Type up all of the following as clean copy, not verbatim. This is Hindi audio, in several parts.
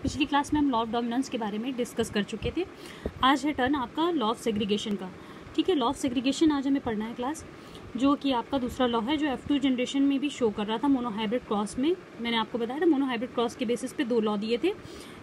पिछली क्लास में हम लॉ ऑफ डोमिनेंस के बारे में डिस्कस कर चुके थे। आज है टर्न आपका लॉ ऑफ सेग्रीगेशन का। ठीक है, लॉ ऑफ सेग्रीगेशन आज हमें पढ़ना है क्लास, जो कि आपका दूसरा लॉ है, जो F2 जनरेशन में भी शो कर रहा था मोनोहाइब्रिड क्रॉस में। मैंने आपको बताया था मोनोहाइब्रिड क्रॉस के बेसिस पे दो लॉ दिए थे,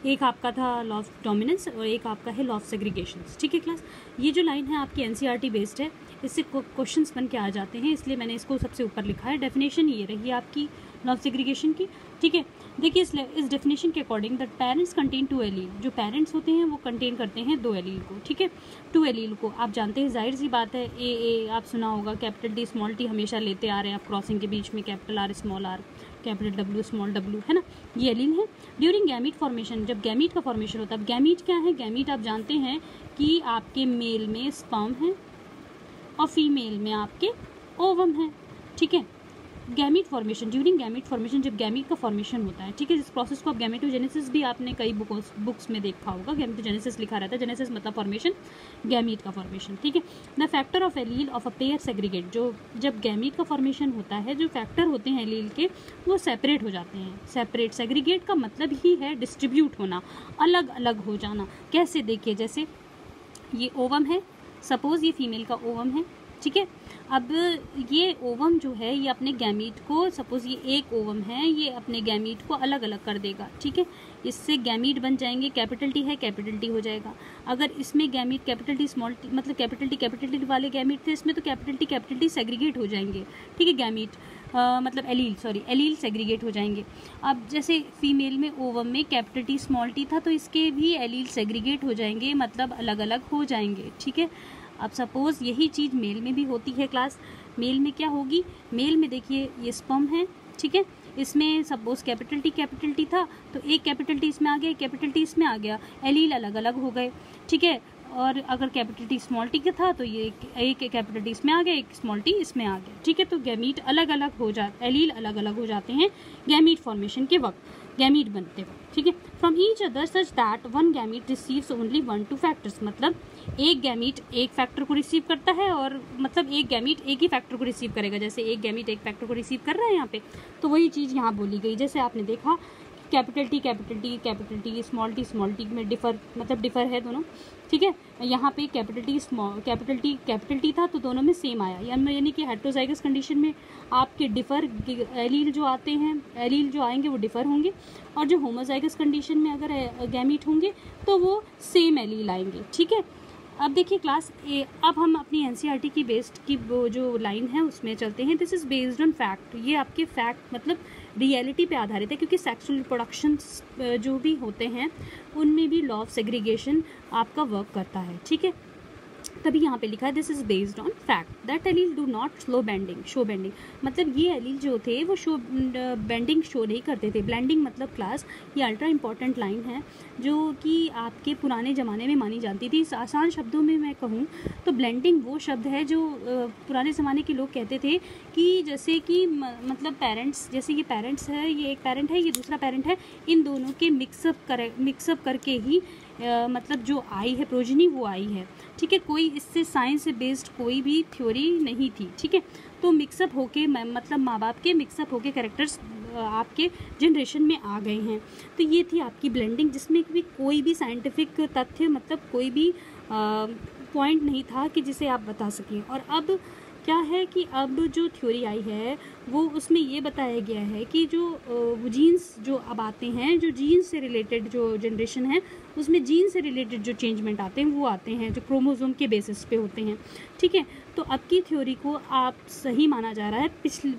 एक आपका था लॉ ऑफ डोमिनेंस और एक आपका है लॉ ऑफ सेग्रीगेशन। ठीक है क्लास, ये जो लाइन है आपकी NCERT बेस्ड है, इससे क्वेश्चंस बन के आ जाते हैं, इसलिए मैंने इसको सबसे ऊपर लिखा है। डेफिनेशन ये रही आपकी लॉ ऑफ सेग्रीगेशन की। ठीक है, देखिए इस डेफिनेशन के according that parents contain 2 allele, जो पेरेंट्स होते हैं वो कंटेन करते हैं 2 एलील को। ठीक है, 2 एलील को आप जानते हैं, जाहिर सी बात है, ए आप सुना होगा, कैपिटल टी स्मॉल टी हमेशा लेते आ रहे हैं आप क्रॉसिंग के बीच में, capital R small r, capital W small डब्ल्यू, है ना, ये एलील है। ड्यूरिंग गैमीट फॉर्मेशन, जब गैमीट का फॉर्मेशन होता है, गैमीट क्या है, गैमीट आप जानते हैं कि आपके मेल में स्पर्म है और फीमेल में आपके ओवम है। ठीक है, gamete formation, during gamete formation, जब गैमीट का फॉर्मेशन होता है, ठीक है, जिस प्रोसेस को आप गैमेटोजेनेसिस भी आपने कई बुक्स में देखा होगा, गैमेटोजेनेसिस लिखा रहता है, जेनेसिस मतलब फॉर्मेशन, गैमीट का फॉर्मेशन। ठीक है, the factor of allele of a pair segregate, जो जब गैमीट का फॉर्मेशन होता है, जो फैक्टर होते हैं एलील के वो सेपरेट हो जाते हैं। सेपरेट, सेग्रीगेट का मतलब ही है डिस्ट्रीब्यूट होना, अलग अलग हो जाना। कैसे, देखिए, जैसे ये ओवम है, सपोज ये फीमेल का ओवम है, ठीक है, अब ये ओवम जो है ये अपने गैमीट को, सपोज ये एक ओवम है, ये अपने गैमीट को अलग अलग कर देगा। ठीक है, इससे गैमीट बन जाएंगे, कैपिटल टी है, कैपिटल टी हो जाएगा। अगर इसमें gamete capital T small T, मतलब कैपिटल टी वाले गैमीट थे इसमें, तो कैपिटल टी सेग्रीगेट हो जाएंगे। ठीक है, गैमीट मतलब एलील सेग्रीगेट हो जाएंगे। अब जैसे फीमेल में ओवम में कैपिटल टी स्मॉल टी था, तो इसके भी एलील सेग्रीगेट हो जाएंगे, मतलब अलग अलग हो जाएंगे। ठीक है, अब सपोज यही चीज़ मेल में भी होती है क्लास। मेल में क्या होगी, मेल में देखिए ये स्पर्म है, ठीक है, इसमें सपोज कैपिटल टी था, तो एक कैपिटल टी इसमें आ गया, एक कैपिटल टी इसमें आ गया, एलील अलग अलग हो गए। ठीक है, और अगर कैपिटल टी स्मॉल टी का था, तो ये एक कैपिटल टी इसमें आ गया, एक स्मॉल टी इसमें आ गया। ठीक है, तो गैमीट अलग अलग हो जाते, एलील अलग अलग हो जाते हैं गैमीट फॉर्मेशन के वक्त, गैमीट बनते वक्त। ठीक है, from each other such that one gamete receives only 1-2 factors, मतलब एक गैमीट एक फैक्टर को रिसीव करता है, और मतलब एक गैमीट एक ही फैक्टर को रिसीव करेगा। जैसे एक गैमीट एक फैक्टर को रिसीव कर रहा है यहाँ पे, तो वही चीज़ यहाँ बोली गई। जैसे आपने देखा कैपिटल टी स्मॉल टी में डिफर है दोनों। ठीक है, यहाँ पे कैपिटल टी था, तो दोनों में सेम आया, यानी कि हेटेरोजाइगस कंडीशन में आपके डिफर एलील जो आते हैं, एलील जो आएंगे वो डिफर होंगे, और जो होमोजाइगस कंडीशन में अगर गैमीट होंगे तो वो सेम एलील आएंगे। ठीक है, अब देखिए क्लास ए, अब हम अपनी NCERT की बेस्ड की वो जो लाइन है उसमें चलते हैं। This is based on fact, ये आपके फैक्ट मतलब रियलिटी पे आधारित है, क्योंकि सेक्सुअल रिप्रोडक्शंस जो भी होते हैं उनमें भी लॉ ऑफ सेग्रीगेशन आपका वर्क करता है। ठीक है, तभी यहाँ पे लिखा है this is based on fact that allele do not show bending, मतलब ये एलील जो थे वो बेंडिंग शो नहीं करते थे। ब्लेंडिंग मतलब क्लास, ये अल्ट्रा इंपॉर्टेंट लाइन है, जो कि आपके पुराने ज़माने में मानी जाती थी। आसान शब्दों में मैं कहूँ तो ब्लेंडिंग वो शब्द है जो पुराने ज़माने के लोग कहते थे कि जैसे कि मतलब पेरेंट्स, जैसे ये पेरेंट्स है, ये एक पेरेंट है, ये दूसरा पेरेंट है, इन दोनों के मिक्सअप करके ही मतलब जो आई है प्रोजनी वो आई है। ठीक है, कोई इससे साइंस से बेस्ड कोई भी थ्योरी नहीं थी। ठीक है, तो मिक्सअप होके मतलब माँ बाप के मिक्सअप होके कैरेक्टर्स आपके जनरेशन में आ गए हैं। तो ये थी आपकी ब्लेंडिंग, जिसमें भी कोई भी साइंटिफिक तथ्य, मतलब कोई भी पॉइंट नहीं था कि जिसे आप बता सकें। और अब क्या है कि अब जो थ्योरी आई है वो उसमें ये बताया गया है कि जो जीन्स जो अब आते हैं, जो जीन्स से रिलेटेड जो जनरेशन है, उसमें जीन से रिलेटेड जो चेंजमेंट आते हैं वो आते हैं जो क्रोमोसोम के बेसिस पे होते हैं। ठीक है, तो अब की थ्योरी को आप सही माना जा रहा है।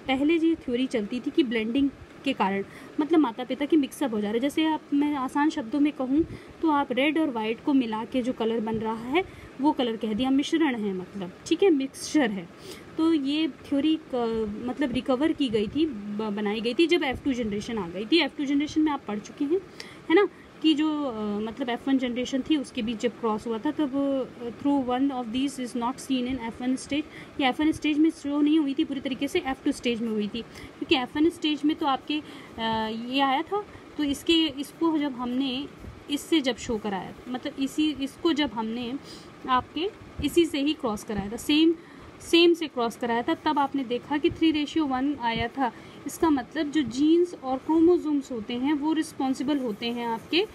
पहले जो थ्योरी चलती थी कि ब्लेंडिंग के कारण मतलब माता पिता के मिक्सअप हो जा रहे हैं। जैसे आप, मैं आसान शब्दों में कहूँ तो आप रेड और वाइट को मिला के जो कलर बन रहा है वो कलर कह दिया, मिश्रण है मतलब। ठीक है, मिक्सचर है। तो ये थ्योरी मतलब रिकवर की गई थी, बनाई गई थी जब F2 जनरेशन आ गई थी। F2 जनरेशन में आप पढ़ चुके हैं, है ना, कि जो मतलब F1 जनरेशन थी उसके बीच जब क्रॉस हुआ था, तब through one of these is not seen in F1 stage. ये F1 स्टेज में शो नहीं हुई थी पूरी तरीके से, F2 स्टेज में हुई थी, क्योंकि F1 स्टेज में तो आपके ये आया था, तो इसको जब हमने इससे जब शो कराया, मतलब इसको जब हमने आपके इसी से ही क्रॉस कराया था, सेम सेम से क्रॉस कराया था, तब आपने देखा कि 3:1 आया था। इसका मतलब जो जीन्स और क्रोमोसोम्स होते हैं वो रिस्पॉन्सिबल होते हैं आपके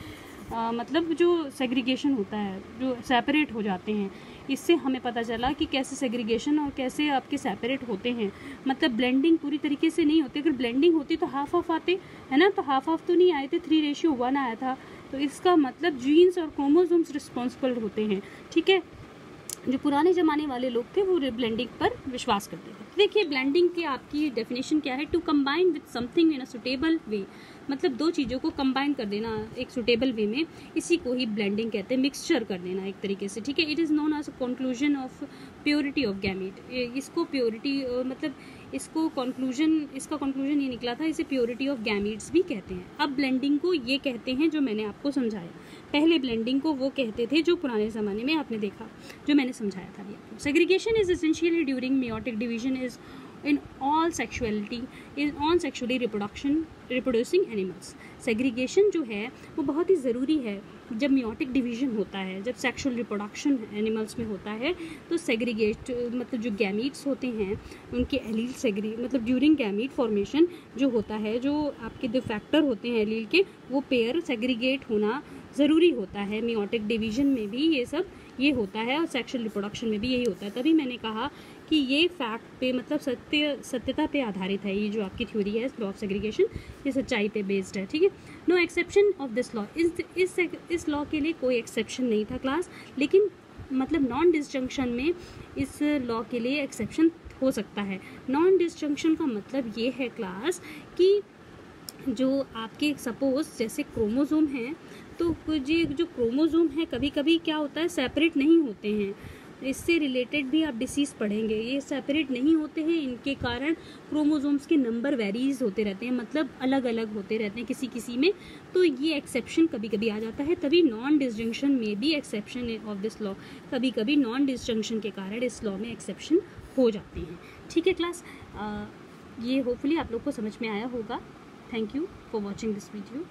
मतलब जो सेग्रीगेशन होता है, जो सेपरेट हो जाते हैं। इससे हमें पता चला कि कैसे सेग्रीगेशन और कैसे आपके सेपरेट होते हैं। मतलब ब्लेंडिंग पूरी तरीके से नहीं होती, अगर ब्लेंडिंग होती तो हाफ ऑफ आते है ना, तो हाफ ऑफ तो नहीं आए थे, 3:1 आया था। तो इसका मतलब जीन्स और क्रोमोसोम्स रिस्पॉन्सिबल होते हैं। ठीक है, जो पुराने ज़माने वाले लोग थे वो ब्लेंडिंग पर विश्वास करते थे। देखिए ब्लेंडिंग की आपकी डेफिनेशन क्या है, to combine with something in a suitable way, मतलब दो चीज़ों को कंबाइन कर देना एक सुटेबल वे में, इसी को ही ब्लेंडिंग कहते हैं, मिक्सचर कर देना एक तरीके से। ठीक है, it is known as a conclusion of purity of gamete. इसको प्योरिटी मतलब इसका कंक्लूजन ये निकला था, इसे प्योरिटी ऑफ गैमीट्स भी कहते हैं। अब ब्लेंडिंग को ये कहते हैं जो मैंने आपको समझाया, पहले ब्लेंडिंग को वो कहते थे जो पुराने ज़माने में आपने देखा, जो मैंने समझाया था अभी आपको। Segregation is essentially during meiotic division is in all sexuality is on sexually reproducing animals। Segregation जो है वो बहुत ही ज़रूरी है जब मियोटिक डिवीजन होता है, जब सेक्सुअल रिप्रोडक्शन एनिमल्स में होता है, तो सेग्रीगेट मतलब जो गैमीट्स होते हैं उनके एलील मतलब ड्यूरिंग गैमीट फॉर्मेशन जो होता है, जो आपके दो फैक्टर होते हैं एलील के, वो पेयर सेग्रीगेट होना ज़रूरी होता है। मियोटिक डिवीजन में भी ये होता है और सेक्सुअल रिप्रोडक्शन में भी यही होता है। तभी मैंने कहा कि ये फैक्ट पे मतलब सत्यता पे आधारित है, ये जो आपकी थ्योरी है लॉ ऑफ सेग्रीगेशन, ये सच्चाई पे बेस्ड है। ठीक है, no exception of this law, इस लॉ के लिए कोई एक्सेप्शन नहीं था क्लास, लेकिन मतलब नॉन डिसजंक्शन में इस लॉ के लिए एक्सेप्शन हो सकता है। नॉन डिसजंक्शन का मतलब ये है क्लास कि जो आपके सपोज जैसे क्रोमोसोम हैं, तो ये जो क्रोमोसोम है कभी कभी क्या होता है सेपरेट नहीं होते हैं, इससे रिलेटेड भी आप डिसीज़ पढ़ेंगे। ये सेपरेट नहीं होते हैं, इनके कारण क्रोमोसोम्स के नंबर वेरीज होते रहते हैं, मतलब अलग अलग होते रहते हैं किसी किसी में, तो ये एक्सेप्शन कभी कभी आ जाता है। तभी नॉन डिसजंक्शन में भी एक्सेप्शन ऑफ दिस लॉ, कभी कभी नॉन डिसजंक्शन के कारण इस लॉ में एक्सेप्शन हो जाते हैं। ठीक है क्लास, ये होपफुली आप लोग को समझ में आया होगा। Thank you for watching this video.